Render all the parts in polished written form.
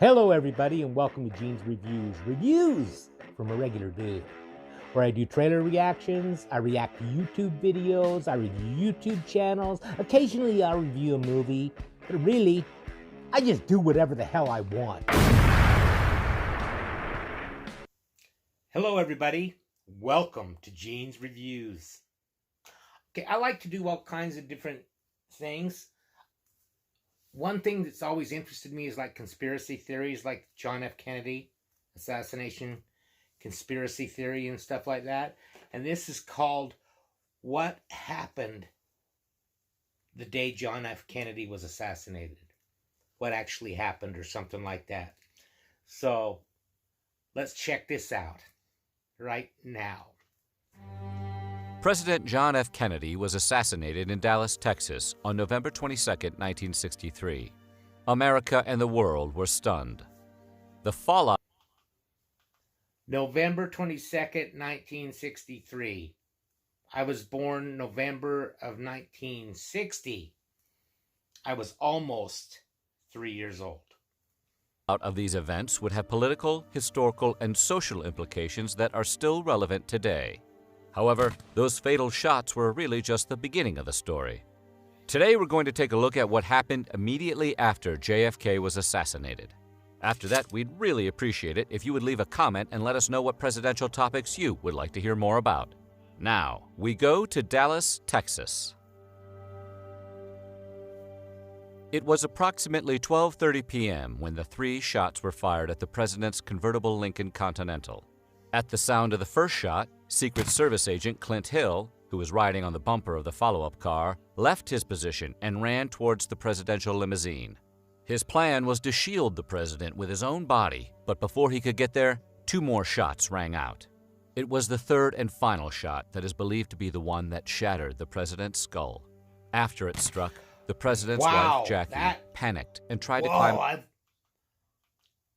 Hello everybody and welcome to Gene's Reviews from a regular dude, where I do trailer reactions, I react to YouTube videos, I review YouTube channels, occasionally I'll review a movie, but really, I just do whatever the hell I want. Hello everybody, welcome to Gene's Reviews. Okay, I like to do all kinds of different things. One thing that's always interested me is like conspiracy theories, like John F. Kennedy assassination conspiracy theory and stuff like that. And this is called What Happened the Day John F. Kennedy Was Assassinated. What actually happened or something like that. So let's check this out right now. President John F. Kennedy was assassinated in Dallas, Texas on November 22, 1963. America and the world were stunned. The fallout... November 22nd, 1963. I was born November of 1960. I was almost 3 years old. Out of these events would have political, historical, and social implications that are still relevant today. However, those fatal shots were really just the beginning of the story. Today we're going to take a look at what happened immediately after J.F.K. was assassinated. After that, we'd really appreciate it if you would leave a comment and let us know what presidential topics you would like to hear more about. Now, we go to Dallas, Texas. It was approximately 12:30 p.m. when the three shots were fired at the president's convertible Lincoln Continental. At the sound of the first shot, Secret Service agent Clint Hill, who was riding on the bumper of the follow-up car, left his position and ran towards the presidential limousine. His plan was to shield the president with his own body, but before he could get there, two more shots rang out. It was the third and final shot that is believed to be the one that shattered the president's skull. After it struck, the president's wife, Jackie, panicked and tried to climb...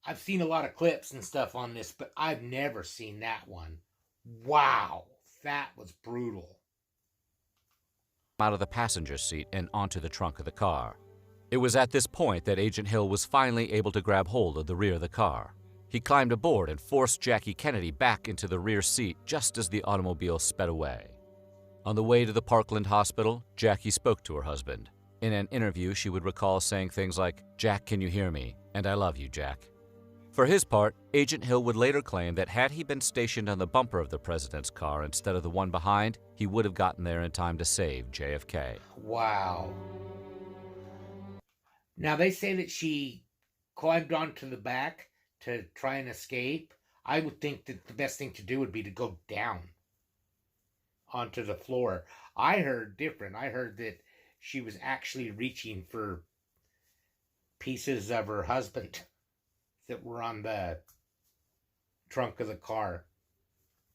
I've seen a lot of clips and stuff on this, but I've never seen that one. Wow, that was brutal. Out of the passenger seat and onto the trunk of the car. It was at this point that Agent Hill was finally able to grab hold of the rear of the car. He climbed aboard and forced Jackie Kennedy back into the rear seat just as the automobile sped away. On the way to the Parkland Hospital, Jackie spoke to her husband. In an interview, she would recall saying things like, "Jack, can you hear me? And I love you, Jack." For his part, Agent Hill would later claim that had he been stationed on the bumper of the president's car instead of the one behind, he would have gotten there in time to save JFK. Wow. Now, they say that she climbed onto the back to try and escape. I would think that the best thing to do would be to go down onto the floor. I heard different. I heard that she was actually reaching for pieces of her husband that were on the trunk of the car.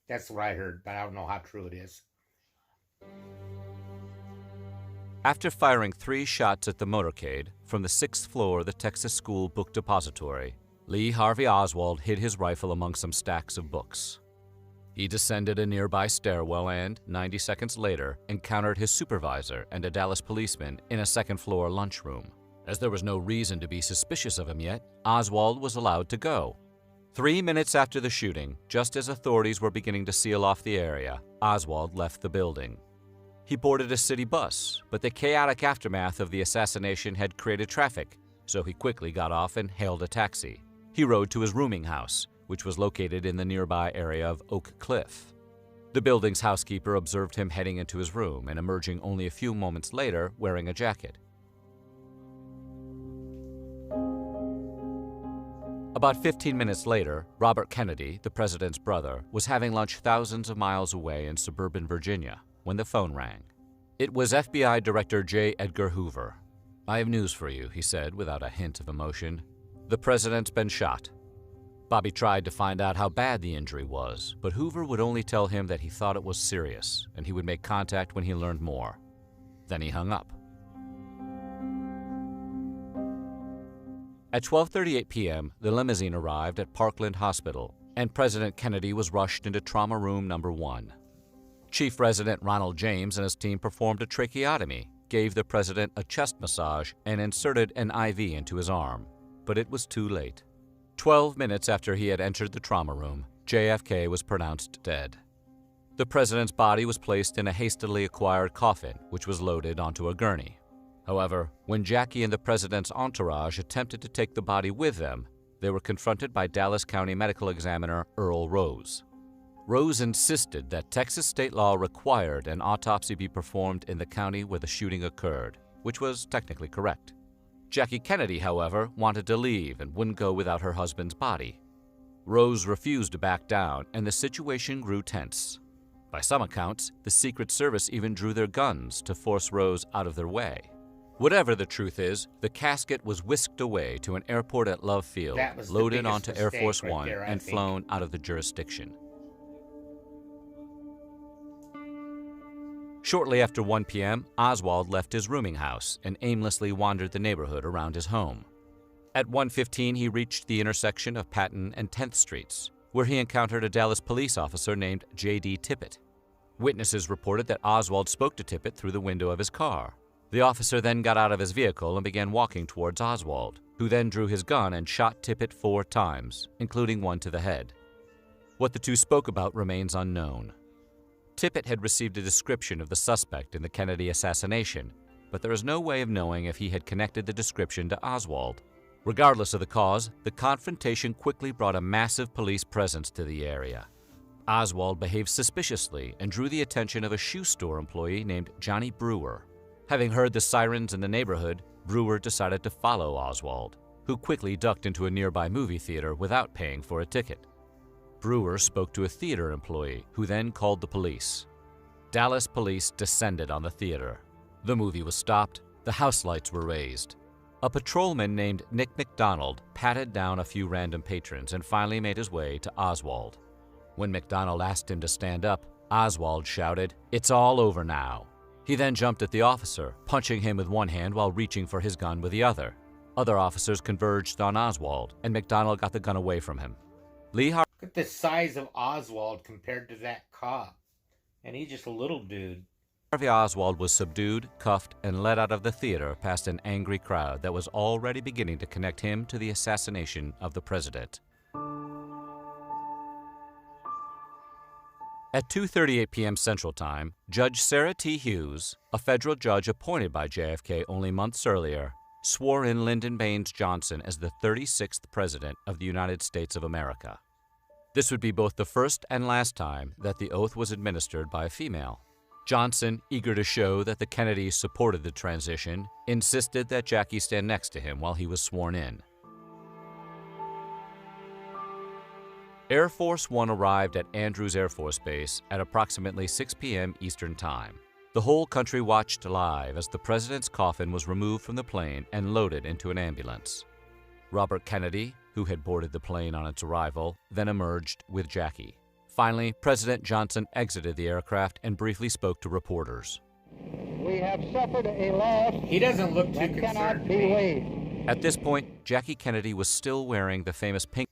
That's what I heard, but I don't know how true it is. After firing 3 shots at the motorcade from the 6th floor of the Texas School Book Depository, Lee Harvey Oswald hid his rifle among some stacks of books. He descended a nearby stairwell and, 90 seconds later, encountered his supervisor and a Dallas policeman in a second-floor lunchroom. As there was no reason to be suspicious of him yet, Oswald was allowed to go. 3 minutes after the shooting, just as authorities were beginning to seal off the area, Oswald left the building. He boarded a city bus, but the chaotic aftermath of the assassination had created traffic, so he quickly got off and hailed a taxi. He rode to his rooming house, which was located in the nearby area of Oak Cliff. The building's housekeeper observed him heading into his room and emerging only a few moments later wearing a jacket. About 15 minutes later, Robert Kennedy, the president's brother, was having lunch thousands of miles away in suburban Virginia when the phone rang. It was FBI Director J. Edgar Hoover. "I have news for you," he said without a hint of emotion. "The president's been shot." Bobby tried to find out how bad the injury was, but Hoover would only tell him that he thought it was serious and he would make contact when he learned more. Then he hung up. At 12:38 p.m., the limousine arrived at Parkland Hospital, and President Kennedy was rushed into trauma room number 1. Chief Resident Ronald James and his team performed a tracheotomy, gave the president a chest massage, and inserted an IV into his arm. But it was too late. 12 minutes after he had entered the trauma room, J.F.K. was pronounced dead. The president's body was placed in a hastily acquired coffin, which was loaded onto a gurney. However, when Jackie and the president's entourage attempted to take the body with them, they were confronted by Dallas County Medical Examiner Earl Rose. Rose insisted that Texas state law required an autopsy be performed in the county where the shooting occurred, which was technically correct. Jackie Kennedy, however, wanted to leave and wouldn't go without her husband's body. Rose refused to back down, and the situation grew tense. By some accounts, the Secret Service even drew their guns to force Rose out of their way. Whatever the truth is, the casket was whisked away to an airport at Love Field, loaded onto Air Force One, and flown out of the jurisdiction. Shortly after 1 p.m., Oswald left his rooming house and aimlessly wandered the neighborhood around his home. At 1:15, he reached the intersection of Patton and 10th Streets, where he encountered a Dallas police officer named J.D. Tippit. Witnesses reported that Oswald spoke to Tippit through the window of his car. The officer then got out of his vehicle and began walking towards Oswald, who then drew his gun and shot Tippit 4 times, including one to the head. What the two spoke about remains unknown. Tippit had received a description of the suspect in the Kennedy assassination, but there is no way of knowing if he had connected the description to Oswald. Regardless of the cause, the confrontation quickly brought a massive police presence to the area. Oswald behaved suspiciously and drew the attention of a shoe store employee named Johnny Brewer. Having heard the sirens in the neighborhood, Brewer decided to follow Oswald, who quickly ducked into a nearby movie theater without paying for a ticket. Brewer spoke to a theater employee, who then called the police. Dallas police descended on the theater. The movie was stopped, the house lights were raised. A patrolman named Nick McDonald patted down a few random patrons and finally made his way to Oswald. When McDonald asked him to stand up, Oswald shouted, "It's all over now." He then jumped at the officer, punching him with one hand while reaching for his gun with the other. Other officers converged on Oswald, and McDonald got the gun away from him. Look at the size of Oswald compared to that cop. And he's just a little dude. Harvey Oswald was subdued, cuffed, and led out of the theater past an angry crowd that was already beginning to connect him to the assassination of the president. At 2:38 p.m. Central Time, Judge Sarah T. Hughes, a federal judge appointed by JFK only months earlier, swore in Lyndon B. Johnson as the 36th President of the United States of America. This would be both the first and last time that the oath was administered by a female. Johnson, eager to show that the Kennedys supported the transition, insisted that Jackie stand next to him while he was sworn in. Air Force One arrived at Andrews Air Force Base at approximately 6 p.m. Eastern Time. The whole country watched live as the president's coffin was removed from the plane and loaded into an ambulance. Robert Kennedy, who had boarded the plane on its arrival, then emerged with Jackie. Finally, President Johnson exited the aircraft and briefly spoke to reporters. We have suffered a loss. He doesn't look too that concerned cannot to be me. waived. At this point, Jackie Kennedy was still wearing the famous pink.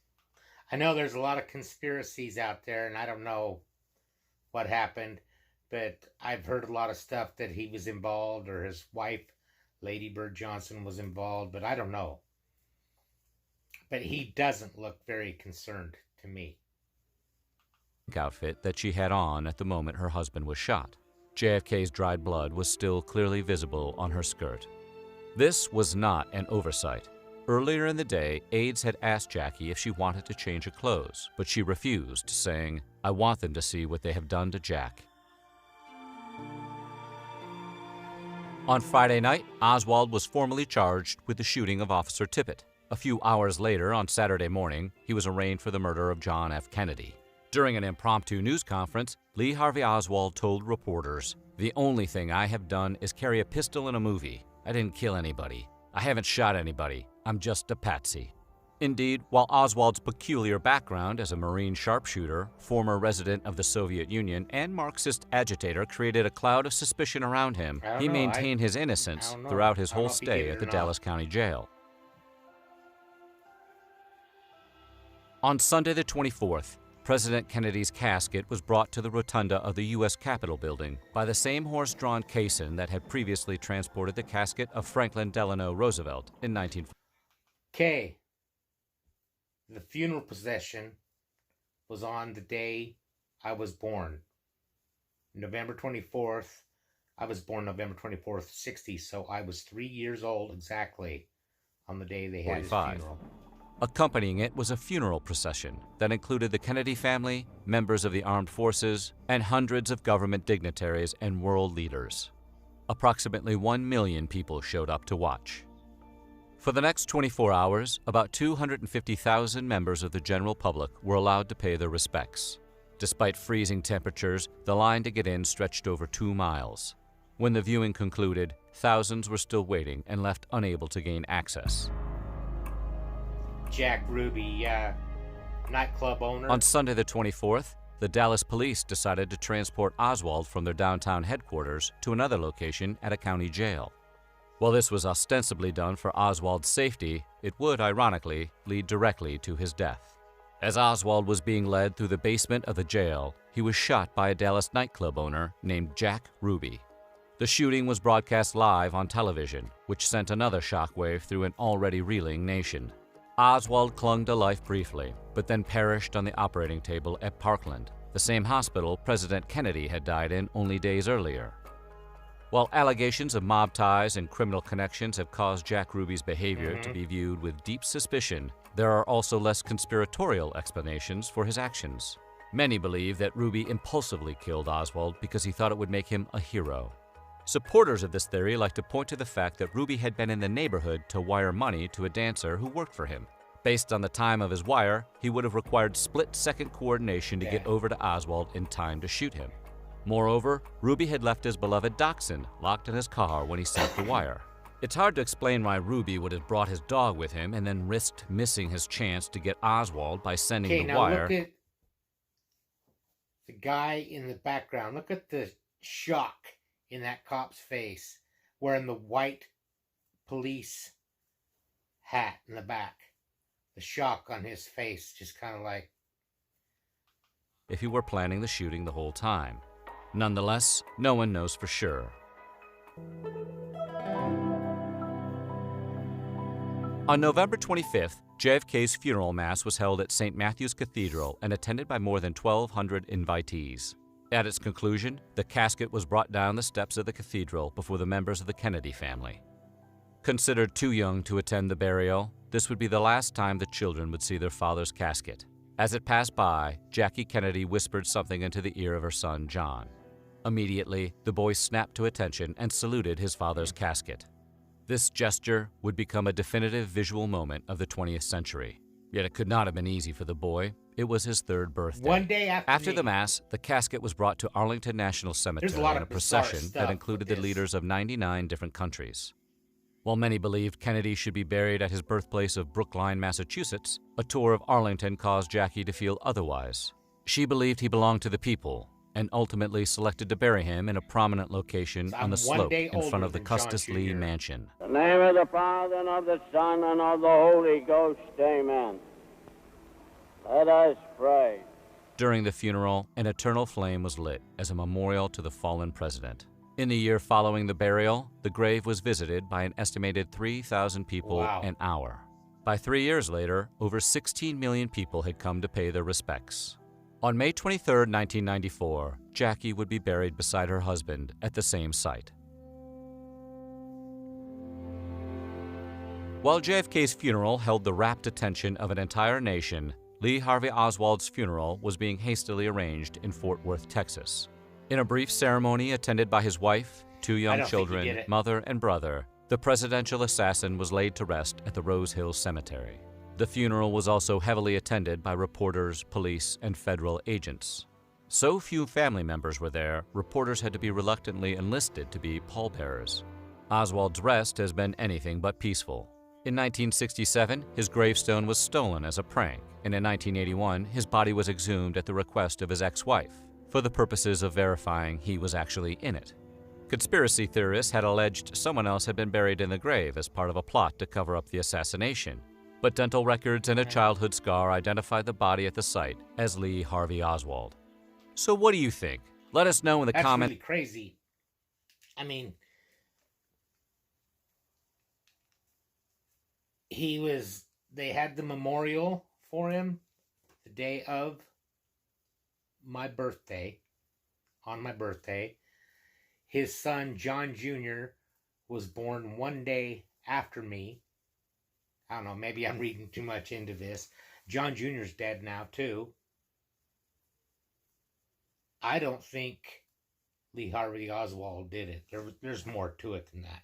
I know there's a lot of conspiracies out there, and I don't know what happened, but I've heard a lot of stuff that he was involved or his wife, Lady Bird Johnson, was involved, but I don't know. But he doesn't look very concerned to me. Outfit that she had on at the moment her husband was shot. JFK's dried blood was still clearly visible on her skirt. This was not an oversight. Earlier in the day, aides had asked Jackie if she wanted to change her clothes, but she refused, saying, "I want them to see what they have done to Jack." On Friday night, Oswald was formally charged with the shooting of Officer Tippit. A few hours later, on Saturday morning, he was arraigned for the murder of John F. Kennedy. During an impromptu news conference, Lee Harvey Oswald told reporters, "The only thing I have done is carry a pistol in a movie. I didn't kill anybody. I haven't shot anybody. I'm just a patsy." Indeed, while Oswald's peculiar background as a Marine sharpshooter, former resident of the Soviet Union, and Marxist agitator created a cloud of suspicion around him, he maintained his innocence throughout his whole stay at the Dallas County Jail. On Sunday the 24th, President Kennedy's casket was brought to the rotunda of the U.S. Capitol building by the same horse-drawn caisson that had previously transported the casket of Franklin Delano Roosevelt in 1940. Okay. the funeral procession was on the day I was born. November 24th. I was born November 24th, 60, so I was 3 years old exactly on the day they had his 45. funeral. Accompanying it was a funeral procession that included the Kennedy family, members of the armed forces, and hundreds of government dignitaries and world leaders. Approximately 1 million people showed up to watch. For the next 24 hours, about 250,000 members of the general public were allowed to pay their respects. Despite freezing temperatures, the line to get in stretched over 2 miles. When the viewing concluded, thousands were still waiting and left unable to gain access. Jack Ruby, nightclub owner. On Sunday the 24th, the Dallas police decided to transport Oswald from their downtown headquarters to another location at a county jail. While this was ostensibly done for Oswald's safety, it would, ironically, lead directly to his death. As Oswald was being led through the basement of the jail, he was shot by a Dallas nightclub owner named Jack Ruby. The shooting was broadcast live on television, which sent another shockwave through an already reeling nation. Oswald clung to life briefly, but then perished on the operating table at Parkland, the same hospital President Kennedy had died in only days earlier. While allegations of mob ties and criminal connections have caused Jack Ruby's behavior to be viewed with deep suspicion, there are also less conspiratorial explanations for his actions. Many believe that Ruby impulsively killed Oswald because he thought it would make him a hero. Supporters of this theory like to point to the fact that Ruby had been in the neighborhood to wire money to a dancer who worked for him. Based on the time of his wire, he would have required split-second coordination to get over to Oswald in time to shoot him. Moreover, Ruby had left his beloved dachshund locked in his car when he sent the wire. It's hard to explain why Ruby would have brought his dog with him and then risked missing his chance to get Oswald by sending the wire. Look at the guy in the background. Look at the shock in that cop's face, wearing the white police hat in the back. The shock on his face, just kind of like... if he were planning the shooting the whole time. Nonetheless, no one knows for sure. On November 25th, J.F.K's funeral mass was held at St. Matthew's Cathedral and attended by more than 1,200 invitees. At its conclusion, the casket was brought down the steps of the cathedral before the members of the Kennedy family. Considered too young to attend the burial, this would be the last time the children would see their father's casket. As it passed by, Jackie Kennedy whispered something into the ear of her son, John. Immediately, the boy snapped to attention and saluted his father's casket. This gesture would become a definitive visual moment of the 20th century. Yet it could not have been easy for the boy. It was his 3rd birthday. One day after the Mass, the casket was brought to Arlington National Cemetery in a procession that included the leaders of 99 different countries. While many believed Kennedy should be buried at his birthplace of Brookline, Massachusetts, a tour of Arlington caused Jackie to feel otherwise. She believed he belonged to the people, and ultimately selected to bury him in a prominent location on the slope in front of the Custis Lee Mansion. In the name of the Father, and of the Son, and of the Holy Ghost, amen. Let us pray. During the funeral, an eternal flame was lit as a memorial to the fallen president. In the year following the burial, the grave was visited by an estimated 3,000 people an hour. By 3 years later, over 16 million people had come to pay their respects. On May 23, 1994, Jackie would be buried beside her husband at the same site. While JFK's funeral held the rapt attention of an entire nation, Lee Harvey Oswald's funeral was being hastily arranged in Fort Worth, Texas. In a brief ceremony attended by his wife, 2 young children, mother, and brother, the presidential assassin was laid to rest at the Rose Hill Cemetery. The funeral was also heavily attended by reporters, police, and federal agents. So few family members were there, reporters had to be reluctantly enlisted to be pallbearers. Oswald's rest has been anything but peaceful. In 1967, his gravestone was stolen as a prank, and in 1981, his body was exhumed at the request of his ex-wife, for the purposes of verifying he was actually in it. Conspiracy theorists had alleged someone else had been buried in the grave as part of a plot to cover up the assassination, but dental records and a childhood scar identified the body at the site as Lee Harvey Oswald. So what do you think? Let us know in the comments. That's really crazy. I mean, they had the memorial for him the day of my birthday, on my birthday. His son, John Jr., was born one day after me. I don't know, maybe I'm reading too much into this. John Jr.'s dead now, too. I don't think Lee Harvey Oswald did it. There's more to it than that,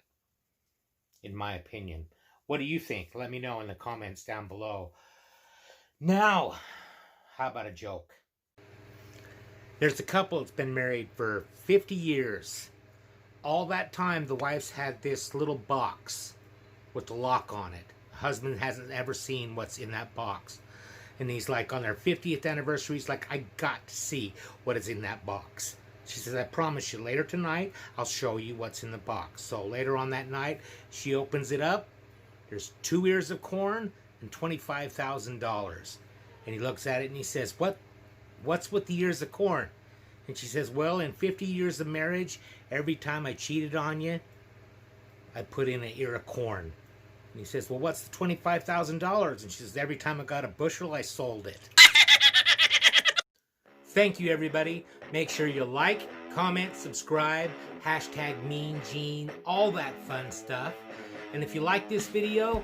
in my opinion. What do you think? Let me know in the comments down below. Now, how about a joke? There's a couple that's been married for 50 years. All that time, the wife's had this little box with the lock on it. The husband hasn't ever seen what's in that box. And he's like, on their 50th anniversary, he's like, I got to see what is in that box. She says, I promise you, later tonight, I'll show you what's in the box. So later on that night, she opens it up. There's 2 ears of corn and $25,000. And he looks at it and he says, what's with the ears of corn? And she says, well, in 50 years of marriage, every time I cheated on you, I put in an ear of corn. And he says, well, what's the $25,000? And she says, every time I got a bushel, I sold it. Thank you, everybody. Make sure you like, comment, subscribe, hashtag Mean Gene, all that fun stuff. And if you like this video,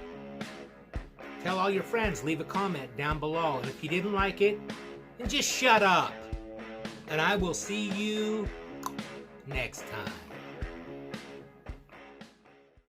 tell all your friends, leave a comment down below. And if you didn't like it, then just shut up. And I will see you next time.